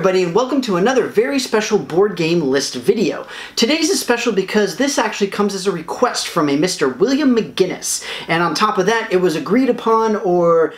everybody, and welcome to another very special board game list video. Today's is special because this actually comes as a request from a Mr. William McGinnis, and on top of that, it was agreed upon or,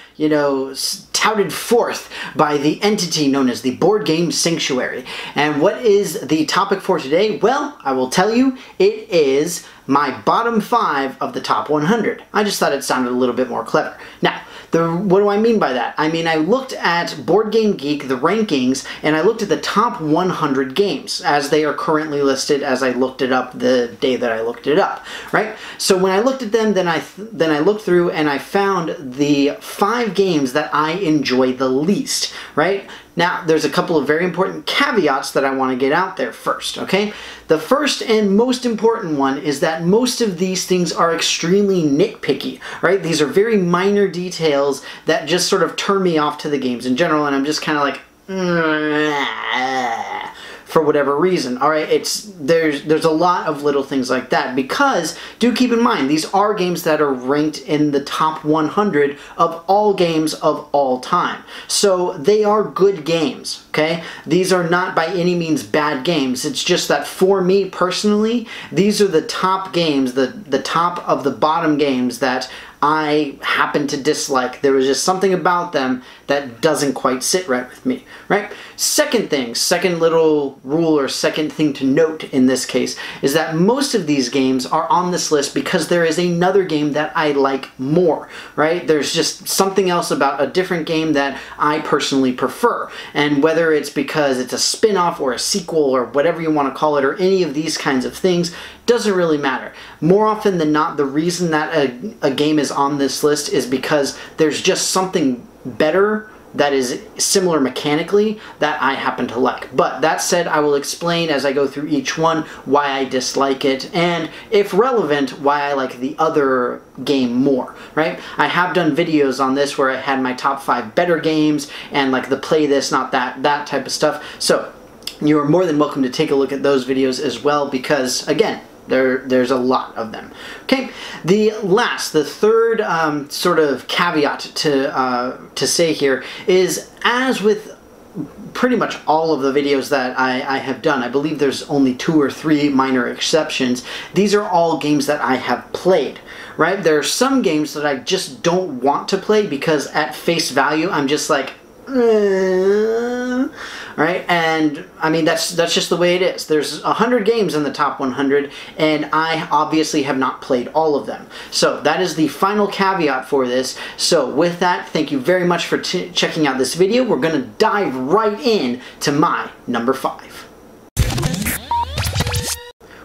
touted forth by the entity known as the Board Game Sanctuary. And what is the topic for today? Well, I will tell you, it is my bottom 5 of the top 100. I just thought it sounded a little bit more clever. Now, what do I mean by that? I mean, I looked at Board Game Geek, the rankings, and I looked at the top 100 games as they are currently listed as I looked it up the day that I looked it up, right? So when I looked at them, then I looked through and I found the 5 games that I enjoy the least, right? Now, there's a couple of very important caveats that I want to get out there first, okay? The first and most important one is that most of these things are extremely nitpicky, right? These are very minor details that just sort of turn me off to the games in general, and I'm just kind of like, for whatever reason. All right, there's a lot of little things like that, because do keep in mind these are games that are ranked in the top 100 of all games of all time. So they are good games, okay? These are not by any means bad games. It's just that for me personally, these are the top games, the top of the bottom games that I happen to dislike. There was just something about them that doesn't quite sit right with me, right? Second little rule or second thing to note in this case is that most of these games are on this list because there is another game that I like more, right? There's just something else about a different game that I personally prefer. And whether it's because it's a spin-off or a sequel or whatever you want to call it, or any of these kinds of things, doesn't really matter. More often than not, the reason that a game is on this list is because there's just something better that is similar mechanically that I happen to like. But that said, I will explain as I go through each one why I dislike it, and if relevant, why I like the other game more, right? I have done videos on this where I had my top 5 better games and like the play this, not that type of stuff. So you are more than welcome to take a look at those videos as well, because again, there's a lot of them. Okay, the third sort of caveat to say here is, as with pretty much all of the videos that I have done, I believe there's only 2 or 3 minor exceptions, these are all games that I have played, right? There are some games that I just don't want to play because at face value I'm just like, right? And I mean, that's just the way it is. There's 100 games in the top 100, and I obviously have not played all of them. So that is the final caveat for this. So with that, thank you very much for checking out this video. We're going to dive right in to my number 5.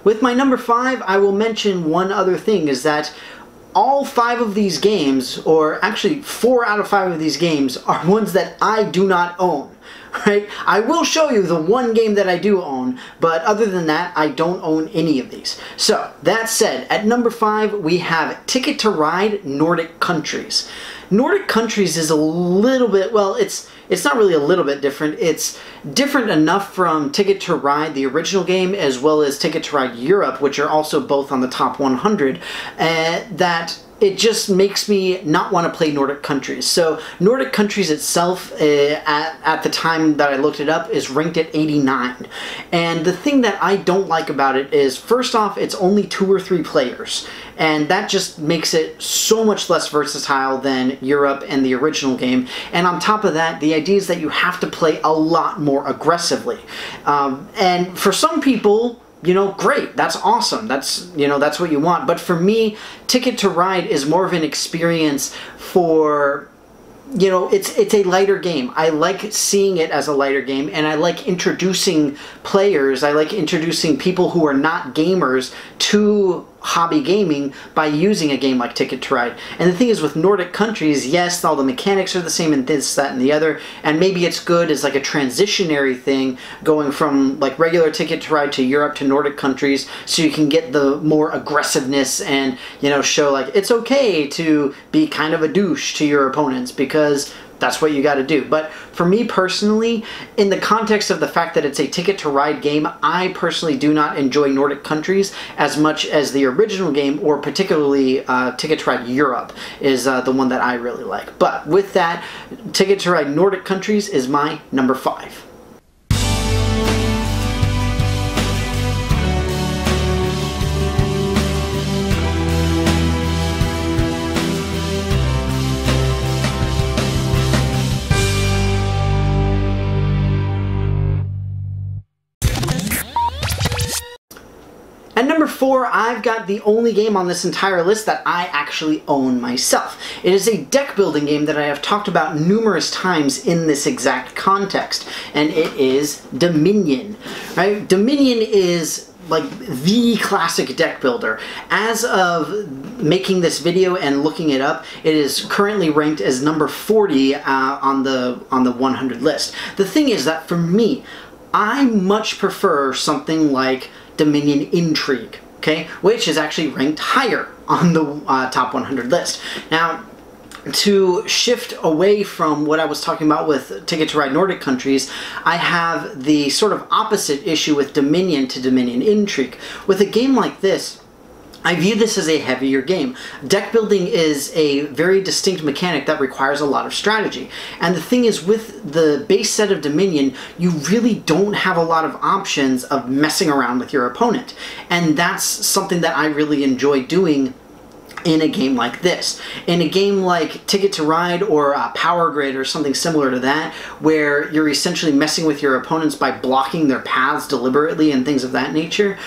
With my number 5, I will mention one other thing, is that all 5 of these games, or actually 4 out of 5 of these games, are ones that I do not own, right? I will show you the one game that I do own, but other than that, I don't own any of these. So, that said, at number 5, we have Ticket to Ride Nordic Countries. Nordic Countries is a little bit, well, it's not really a little bit different. It's different enough from Ticket to Ride, the original game, as well as Ticket to Ride Europe, which are also both on the top 100, that it just makes me not want to play Nordic Countries. So Nordic Countries itself, at the time that I looked it up, is ranked at 89. And the thing that I don't like about it is, first off, it's only 2 or 3 players. And that just makes it so much less versatile than Europe and the original game. And on top of that, the idea is that you have to play a lot more aggressively. And for some people, great, that's awesome, that's what you want. But for me, Ticket to Ride is more of an experience for, it's a lighter game. I like seeing it as a lighter game, and I like introducing players, I like introducing people who are not gamers to hobby gaming by using a game like Ticket to Ride. And the thing is, with Nordic Countries, yes, all the mechanics are the same and this, that, and the other, and maybe it's good as like a transitionary thing going from like regular Ticket to Ride to Europe to Nordic Countries, so you can get the more aggressiveness and, show like it's okay to be kind of a douche to your opponents, because that's what you got to do. But for me personally, in the context of the fact that it's a Ticket to Ride game, I personally do not enjoy Nordic Countries as much as the original game, or particularly Ticket to Ride Europe is the one that I really like. But with that, Ticket to Ride Nordic Countries is my number 5. 4, I've got the only game on this entire list that I actually own myself. It is a deck building game that I have talked about numerous times in this exact context, and it is Dominion. Right? Dominion is like the classic deck builder. As of making this video and looking it up, it is currently ranked as number 40 on the 100 list. The thing is that for me, I much prefer something like Dominion Intrigue, okay, which is actually ranked higher on the top 100 list. Now, to shift away from what I was talking about with Ticket to Ride Nordic Countries, I have the sort of opposite issue with Dominion to Dominion Intrigue. With a game like this, I view this as a heavier game. Deck building is a very distinct mechanic that requires a lot of strategy. And the thing is, with the base set of Dominion, you really don't have a lot of options of messing around with your opponent. And that's something that I really enjoy doing in a game like this. In a game like Ticket to Ride or Power Grid or something similar to that, where you're essentially messing with your opponents by blocking their paths deliberately and things of that nature,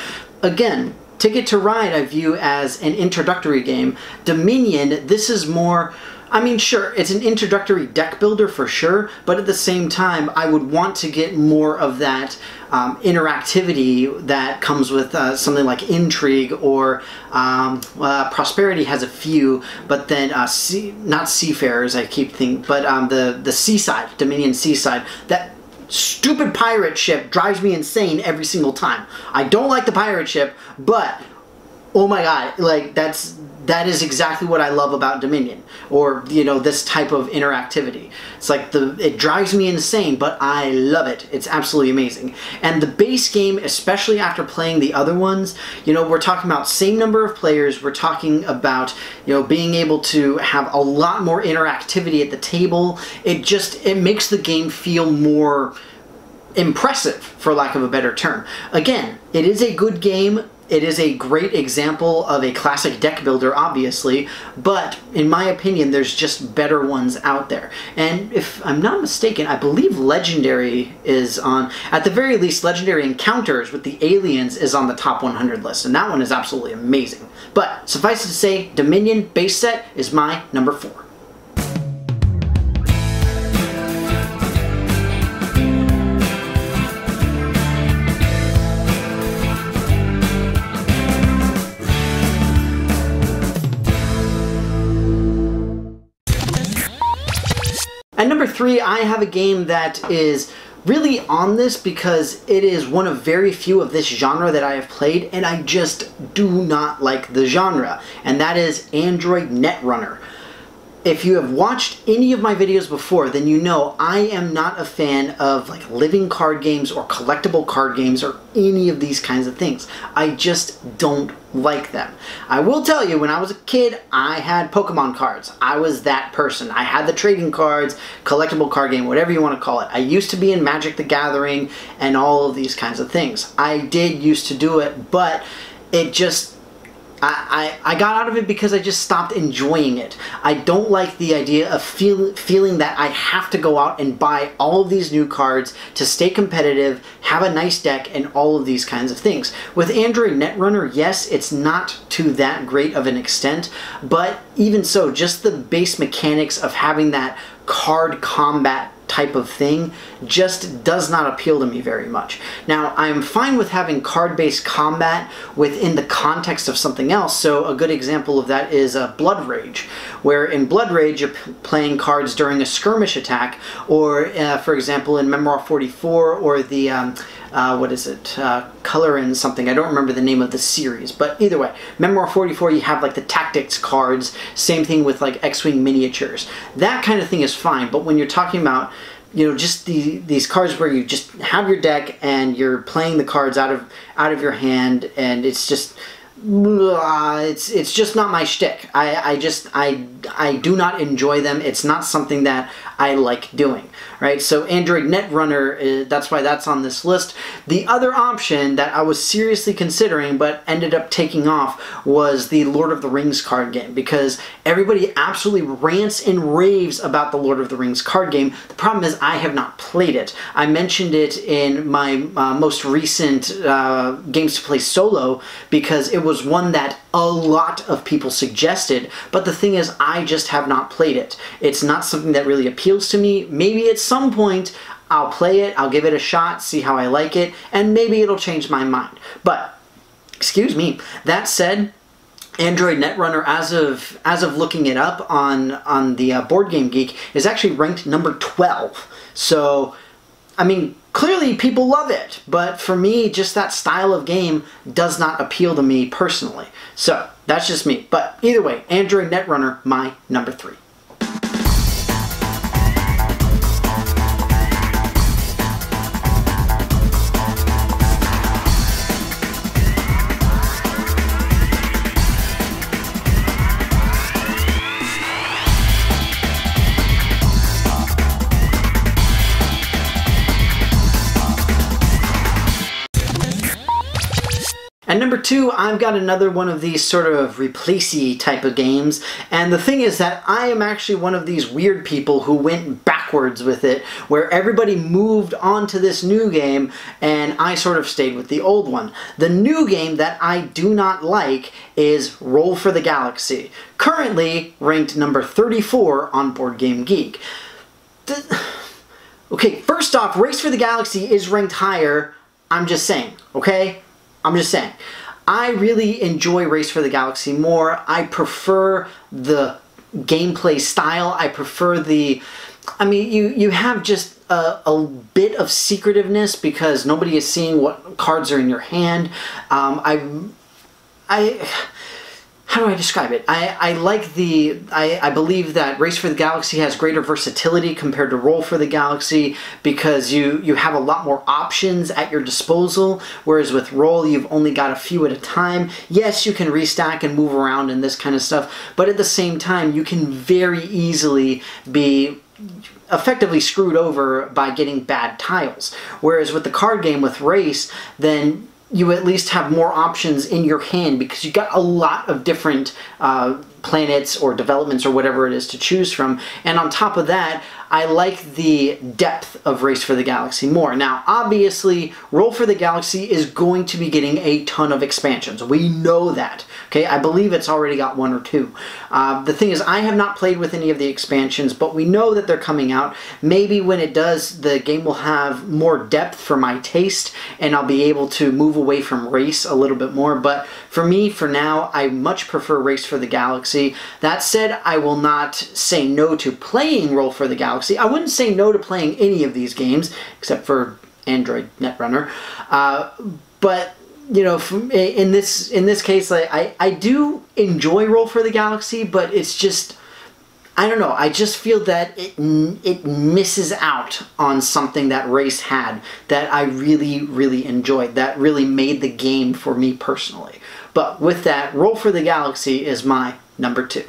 again, Ticket to Ride I view as an introductory game. Dominion, this is more, I mean, sure, it's an introductory deck builder for sure, but at the same time, I would want to get more of that interactivity that comes with something like Intrigue, or Prosperity has a few, but then not Seafarers, I keep thinking, but the Seaside, Dominion Seaside, that stupid pirate ship drives me insane every single time. I don't like the pirate ship, but oh my god, like that is exactly what I love about Dominion, or you know, this type of interactivity. It's like it drives me insane, but I love it. It's absolutely amazing. And the base game, especially after playing the other ones, you know, we're talking about same number of players. We're talking about, you know, being able to have a lot more interactivity at the table. It makes the game feel more impressive, for lack of a better term. Again, it is a good game. It is a great example of a classic deck builder, obviously, but in my opinion, there's just better ones out there. And if I'm not mistaken, I believe Legendary is on, at the very least, Legendary Encounters with the Aliens is on the top 100 list, and that one is absolutely amazing. But suffice it to say, Dominion base set is my number 4. At number 3, I have a game that is really on this because it is one of very few of this genre that I have played, and I just do not like the genre, and that is Android Netrunner. If you have watched any of my videos before, then you know I am not a fan of like living card games or collectible card games or any of these kinds of things. I just don't like them. I will tell you, when I was a kid, I had Pokemon cards. I was that person. I had the trading cards, collectible card game, whatever you want to call it. I used to be in Magic the Gathering and all of these kinds of things. I did used to do it, but it just, I got out of it because I just stopped enjoying it. I don't like the idea of feeling that I have to go out and buy all of these new cards to stay competitive, have a nice deck, and all of these kinds of things. With Android Netrunner, yes, it's not to that great of an extent, but even so, just the base mechanics of having that card combat type of thing just does not appeal to me very much. Now, I'm fine with having card-based combat within the context of something else, so a good example of that is Blood Rage, where in Blood Rage you're playing cards during a skirmish attack, or for example in Memoir 44, or the what is it, Color in something, I don't remember the name of the series, but either way, Memoir 44, you have like the tactics cards, same thing with like X-Wing miniatures. That kind of thing is fine, but when you're talking about, you know, just these cards where you just have your deck and you're playing the cards out of your hand, and it's just it's just not my shtick. I do not enjoy them. It's not something that I like doing, right? So Android Netrunner, that's why that's on this list. The other option that I was seriously considering but ended up taking off was the Lord of the Rings card game, because everybody absolutely rants and raves about the Lord of the Rings card game. The problem is I have not played it. I mentioned it in my most recent Games to Play solo because it was one that a lot of people suggested, but the thing is, I just have not played it. It's not something that really appeals to me. Maybe at some point I'll play it, I'll give it a shot, see how I like it, and maybe it'll change my mind. But, excuse me, that said, Android Netrunner, as of looking it up on the Board Game Geek, is actually ranked number 12. So, I mean, clearly people love it, but for me, just that style of game does not appeal to me personally. So, that's just me. But either way, Android Netrunner, my number 3. At number 2, I've got another one of these sort of replacey type of games, and the thing is that I am actually one of these weird people who went backwards with it, where everybody moved on to this new game, and I sort of stayed with the old one. The new game that I do not like is Roll for the Galaxy, currently ranked number 34 on Board Game Geek. Okay, first off, Race for the Galaxy is ranked higher, I'm just saying, okay? I'm just saying. I really enjoy Race for the Galaxy more. I prefer the gameplay style. I prefer the... I mean, you have just a bit of secretiveness because nobody is seeing what cards are in your hand. How do I describe it? I like the... I believe that Race for the Galaxy has greater versatility compared to Roll for the Galaxy because you have a lot more options at your disposal, whereas with Roll you've only got a few at a time. Yes, you can restack and move around and this kind of stuff, but at the same time you can very easily be effectively screwed over by getting bad tiles. Whereas with the card game with Race, then you at least have more options in your hand because you got a lot of different planets or developments or whatever it is to choose from. And on top of that, I like the depth of Race for the Galaxy more. Now, obviously, Roll for the Galaxy is going to be getting a ton of expansions. We know that. Okay, I believe it's already got 1 or 2. The thing is, I have not played with any of the expansions, but we know that they're coming out. Maybe when it does, the game will have more depth for my taste, and I'll be able to move away from Race a little bit more. But for me, for now, I much prefer Race for the Galaxy. That said, I will not say no to playing Roll for the Galaxy. I wouldn't say no to playing any of these games, except for Android Netrunner. But you know, in this case, I do enjoy Roll for the Galaxy, but it's just, I don't know, I just feel that it misses out on something that Race had that I really, really enjoyed, that really made the game for me personally. But with that, Roll for the Galaxy is my number 2.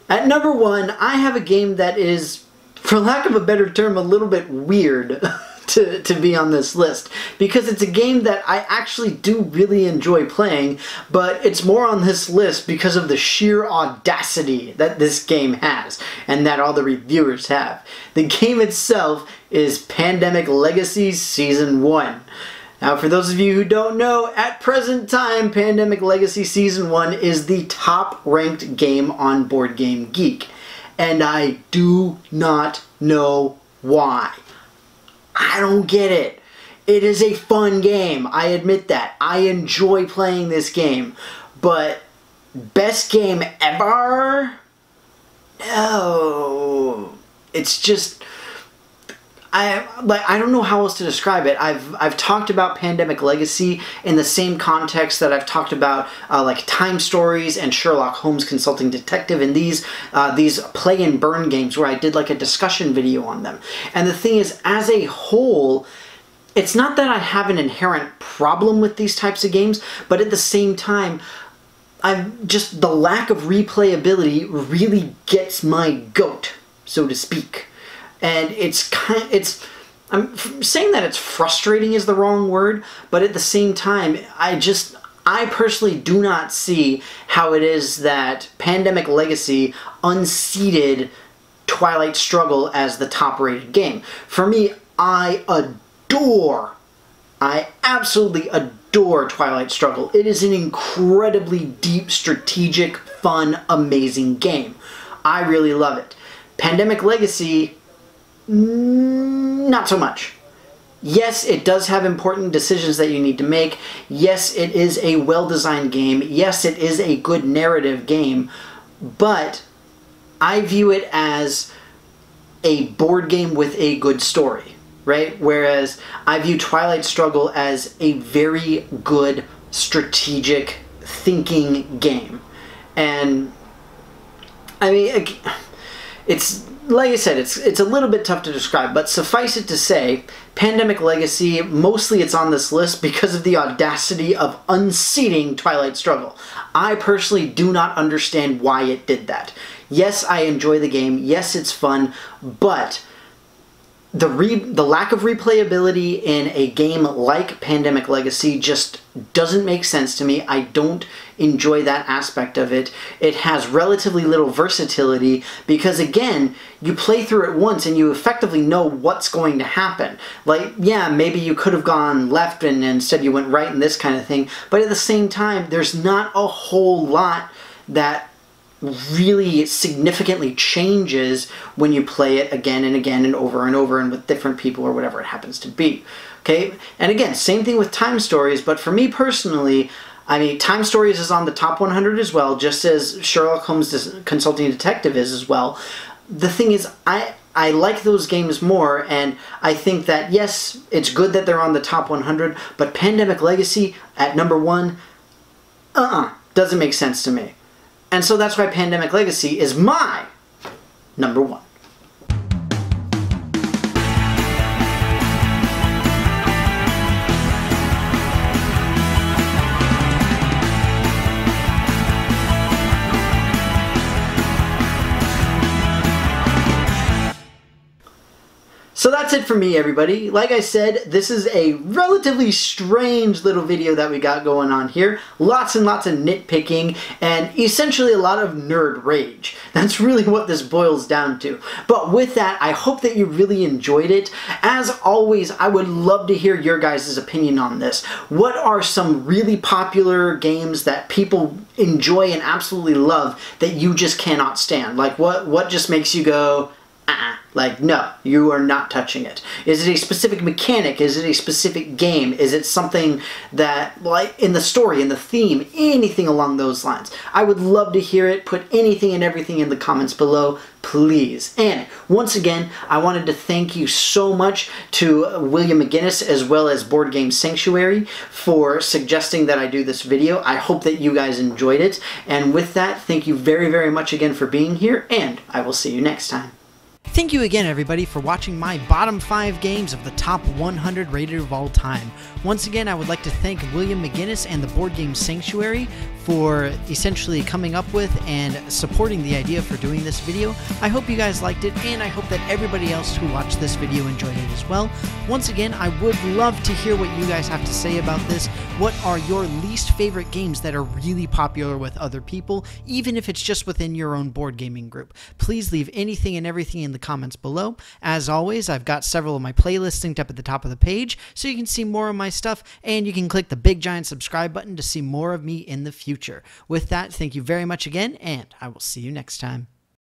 At number 1, I have a game that is, for lack of a better term, a little bit weird to be on this list. Because it's a game that I actually do really enjoy playing, but it's more on this list because of the sheer audacity that this game has, and that all the reviewers have. The game itself is Pandemic Legacy Season 1. Now, for those of you who don't know, at present time, Pandemic Legacy Season 1 is the top-ranked game on Board Game Geek. And I do not know why. I don't get it. It is a fun game, I admit that. I enjoy playing this game. But, best game ever? No. It's just... I don't know how else to describe it. I've talked about Pandemic Legacy in the same context that I've talked about like Time Stories and Sherlock Holmes Consulting Detective and these play and burn games where I did like a discussion video on them. And the thing is, as a whole, it's not that I have an inherent problem with these types of games, but at the same time, just the lack of replayability really gets my goat, so to speak. And I'm saying that it's frustrating is the wrong word, but at the same time, I personally do not see how it is that Pandemic Legacy unseated Twilight Struggle as the top-rated game. For me, I absolutely adore Twilight Struggle. It is an incredibly deep, strategic, fun, amazing game. I really love it. Pandemic Legacy, not so much. Yes, it does have important decisions that you need to make. Yes, it is a well-designed game. Yes, it is a good narrative game. But I view it as a board game with a good story, right? Whereas I view Twilight Struggle as a very good strategic thinking game. And I mean, it's like I said, it's a little bit tough to describe, but suffice it to say, Pandemic Legacy, mostly it's on this list because of the audacity of unseating Twilight Struggle. I personally do not understand why it did that. Yes, I enjoy the game. Yes, it's fun, but the lack of replayability in a game like Pandemic Legacy just doesn't make sense to me. I don't enjoy that aspect of it. It has relatively little versatility because, again, you play through it once and you effectively know what's going to happen. Like, yeah, maybe you could have gone left and instead you went right and this kind of thing, but at the same time, there's not a whole lot that really significantly changes when you play it again and again and over and with different people or whatever it happens to be. Okay, and again, same thing with Time Stories, but for me personally, I mean, Time Stories is on the top 100 as well, just as Sherlock Holmes Consulting Detective is as well. The thing is, I like those games more, and I think that, yes, it's good that they're on the top 100, but Pandemic Legacy at number 1, doesn't make sense to me. And so that's why Pandemic Legacy is my number 1. So that's it for me, everybody. Like I said, this is a relatively strange little video that we got going on here. Lots and lots of nitpicking, and essentially a lot of nerd rage. That's really what this boils down to. But with that, I hope that you really enjoyed it. As always, I would love to hear your guys' opinion on this. What are some really popular games that people enjoy and absolutely love that you just cannot stand? Like, what just makes you go, like, no, you are not touching it? Is it a specific mechanic? Is it a specific game? Is it something that, like, in the story, in the theme, anything along those lines? I would love to hear it. Put anything and everything in the comments below, please. And once again, I wanted to thank you so much to William McGinnis as well as Board Game Sanctuary for suggesting that I do this video. I hope that you guys enjoyed it. And with that, thank you very, very much again for being here, and I will see you next time. Thank you again, everybody, for watching my bottom 5 games of the top 100 rated of all time. Once again, I would like to thank William McGinnis and the Board Game Sanctuary for essentially coming up with and supporting the idea for doing this video. I hope you guys liked it, and I hope that everybody else who watched this video enjoyed it as well. Once again, I would love to hear what you guys have to say about this. What are your least favorite games that are really popular with other people, even if it's just within your own board gaming group? Please leave anything and everything in the comments below. As always, I've got several of my playlists linked up at the top of the page, so you can see more of my stuff, and you can click the big giant subscribe button to see more of me in the future. With that, thank you very much again, and I will see you next time.